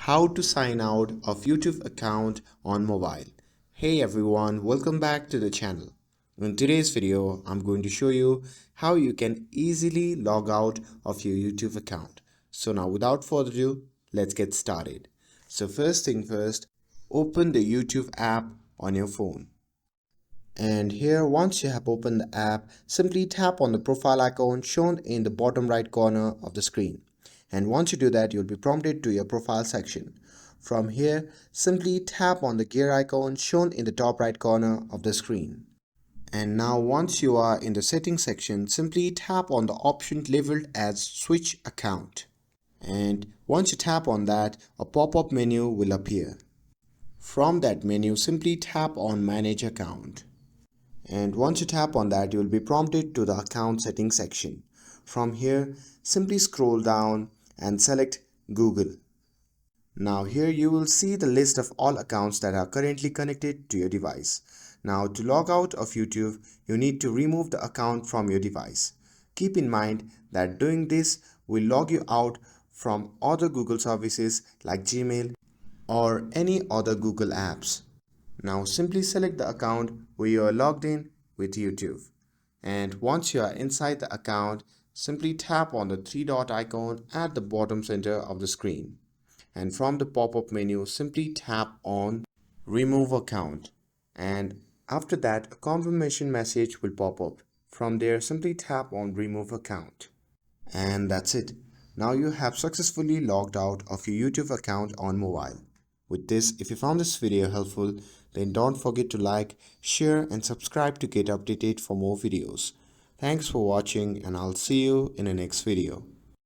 How to sign out of YouTube account on mobile. Hey everyone, welcome back to the channel. In today's video, I'm going to show you how you can easily log out of your YouTube account. So now without further ado, let's get started. So first thing first, open the YouTube app on your phone. And here, once you have opened the app, simply tap on the profile icon shown in the bottom right corner of the screen. And once you do that, you'll be prompted to your profile section. From here, simply tap on the gear icon shown in the top right corner of the screen. And now once you are in the settings section, simply tap on the option labeled as switch account. And once you tap on that, a pop-up menu will appear. From that menu, simply tap on manage account. And once you tap on that, you will be prompted to the account settings section. From here, simply scroll down and select Google. Now here you will see the list of all accounts that are currently connected to your device. Now to log out of YouTube, you need to remove the account from your device. Keep in mind that doing this will log you out from other Google services like Gmail or any other Google apps. Now simply select the account where you are logged in with YouTube. And once you are inside the account, simply tap on the three dot icon at the bottom center of the screen. And from the pop-up menu, simply tap on remove account. And after that, a confirmation message will pop up. From there, simply tap on remove account. And that's it. Now you have successfully logged out of your YouTube account on mobile. With this, if you found this video helpful, then don't forget to like, share and subscribe to get updated for more videos. Thanks for watching and I'll see you in the next video.